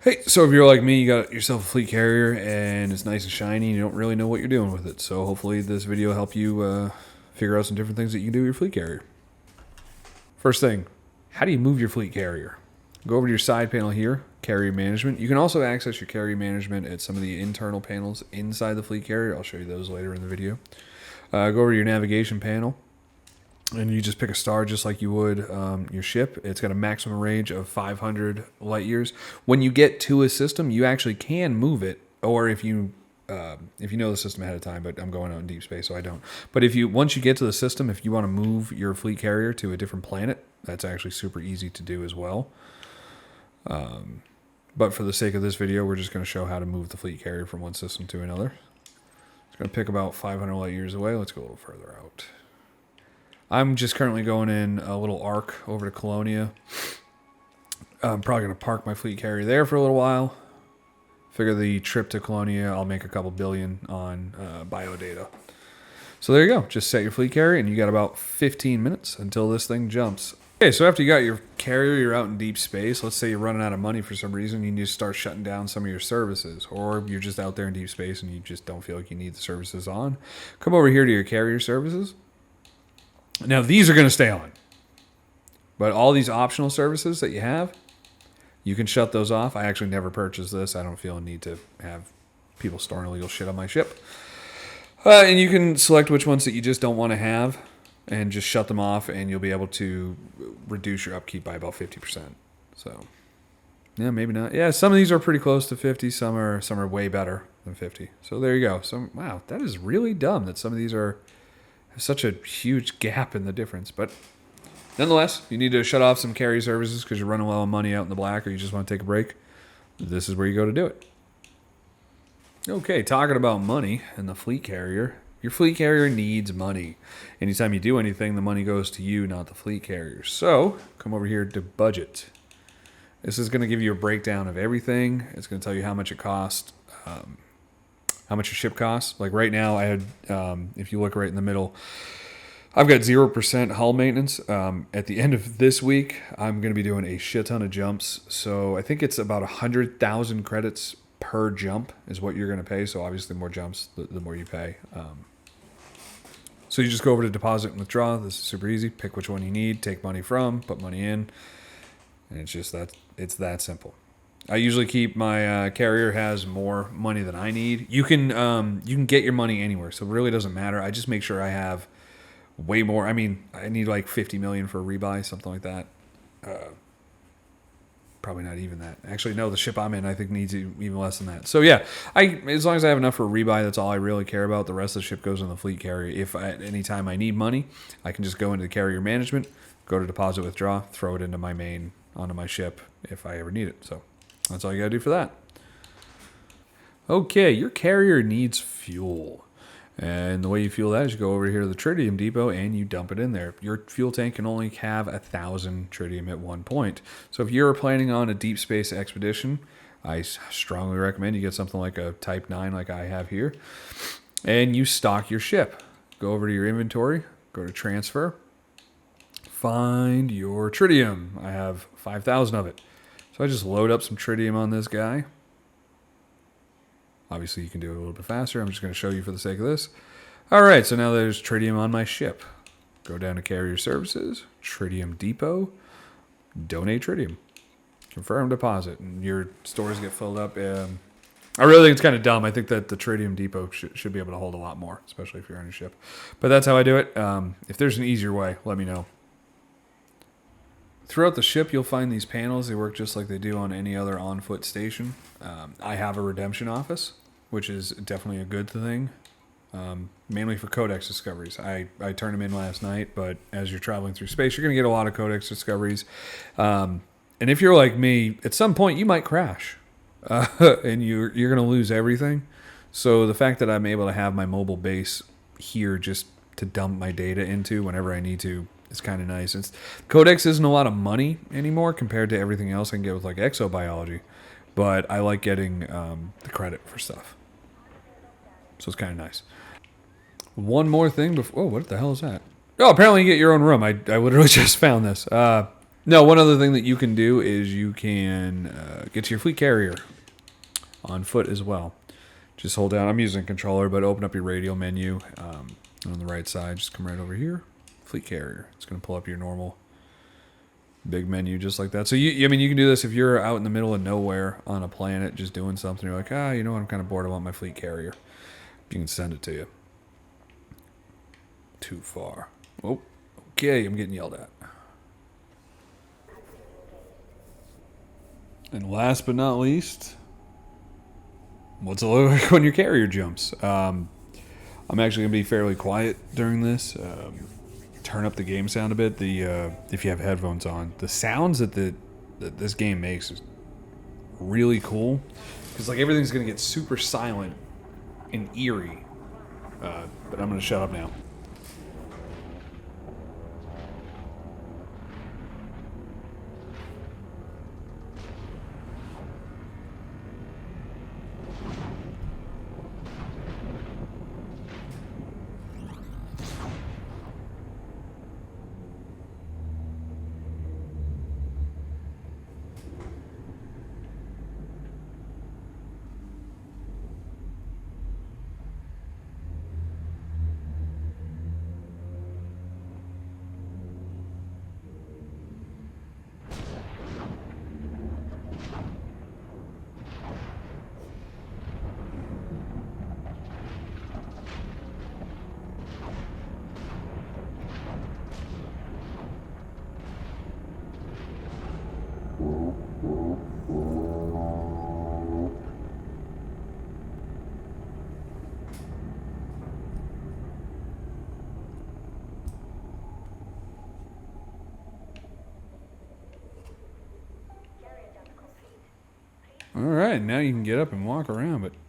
Hey, so if you're like me, you got yourself a fleet carrier and it's nice and shiny and you don't really know what you're doing with it. So hopefully this video will help you figure out some different things that you can do with your fleet carrier. First thing, how do you move your fleet carrier? Go over to your side panel here, carrier management. You can also access your carrier management at some of the internal panels inside the fleet carrier. I'll show you those later in the video. Go over to your navigation panel. And you just pick a star just like you would your ship. It's got a maximum range of 500 light years. When you get to a system, you actually can move it, or if you know the system ahead of time. But I'm going out in deep space, so I don't. But once you get to the system, if you want to move your fleet carrier to a different planet, that's actually super easy to do as well. But for the sake of this video, we're just going to show how to move the fleet carrier from one system to another. It's going to pick about 500 light years away. Let's go a little further out. I'm just currently going in a little arc over to Colonia. I'm probably going to park my fleet carrier there for a little while. Figure the trip to Colonia, I'll make a couple billion on biodata. So there you go. Just set your fleet carrier, and you got about 15 minutes until this thing jumps. Okay, so after you got your carrier, you're out in deep space. Let's say you're running out of money for some reason. You need to start shutting down some of your services. Or you're just out there in deep space and you just don't feel like you need the services on. Come over here to your carrier services. Now, these are going to stay on. But all these optional services that you have, you can shut those off. I actually never purchased this. I don't feel a need to have people storing illegal shit on my ship. And you can select which ones that you just don't want to have and just shut them off, and you'll be able to reduce your upkeep by about 50%. So, yeah, maybe not. Yeah, some of these are pretty close to 50. Some are way better than 50. So there you go. Wow, that is really dumb that some of these are such a huge gap in the difference. But nonetheless, you need to shut off some carry services because you're running low on money out in the black, or you just want to take a break. This is where you go to do it. Okay, talking about money and the fleet carrier. Your fleet carrier needs money. Anytime you do anything, the money goes to you, not the fleet carrier. So, come over here to budget. This is going to give you a breakdown of everything. It's going to tell you how much it costs, how much your ship costs. Like right now, I had, if you look right in the middle, I've got 0% hull maintenance. At the end of this week, I'm going to be doing a shit ton of jumps. So I think it's about 100,000 credits per jump is what you're going to pay. So obviously more jumps, the more you pay. So you just go over to deposit and withdraw. This is super easy. Pick which one you need, take money from, put money in. And it's just that, it's that simple. I usually keep my carrier has more money than I need. You can get your money anywhere, so it really doesn't matter. I just make sure I have way more. I mean, I need like 50 million for a rebuy, something like that. Probably not even that. Actually, no, the ship I'm in, I think, needs even less than that. So yeah, as long as I have enough for a rebuy, that's all I really care about. The rest of the ship goes in the fleet carrier. If at any time I need money, I can just go into the carrier management, go to deposit, withdraw, throw it into my main onto my ship if I ever need it. So that's all you gotta do for that. Okay, your carrier needs fuel. And the way you fuel that is you go over here to the tritium depot and you dump it in there. Your fuel tank can only have 1,000 tritium at one point. So if you're planning on a deep space expedition, I strongly recommend you get something like a Type 9 like I have here. And you stock your ship. Go over to your inventory, go to transfer, find your tritium. I have 5,000 of it. So I just load up some tritium on this guy. Obviously, you can do it a little bit faster. I'm just going to show you for the sake of this. All right, so now there's tritium on my ship. Go down to carrier services, tritium depot, donate tritium, confirm deposit, and your stores get filled up. I really think it's kind of dumb. I think that the tritium depot should be able to hold a lot more, especially if you're on a ship. But that's how I do it. If there's an easier way, let me know. Throughout the ship, you'll find these panels. They work just like they do on any other on-foot station. I have a redemption office, which is definitely a good thing, mainly for codex discoveries. I turned them in last night, but as you're traveling through space, you're going to get a lot of codex discoveries. And if you're like me, at some point you might crash, and you're going to lose everything. So the fact that I'm able to have my mobile base here just to dump my data into whenever I need to, it's kind of nice. Codex isn't a lot of money anymore compared to everything else I can get with like exobiology, but I like getting the credit for stuff. So it's kind of nice. One more thing before... Oh, what the hell is that? Oh, apparently you get your own room. I literally just found this. No, one other thing that you can do is you can get to your fleet carrier on foot as well. Just hold down. I'm using a controller, but open up your radio menu. And on the right side, just come right over here. Fleet carrier. It's going to pull up your normal big menu just like that. So I mean, you can do this if you're out in the middle of nowhere on a planet, just doing something. You're like, you know what? I'm kind of bored. I want my fleet carrier. You can send it to you. Too far. Oh, okay. I'm getting yelled at. And last but not least, what's it look like when your carrier jumps? I'm actually going to be fairly quiet during this. Turn up the game sound a bit. If you have headphones on, the sounds that this game makes is really cool. Because like everything's going to get super silent and eerie. But I'm going to shut up now. All right, now you can get up and walk around, but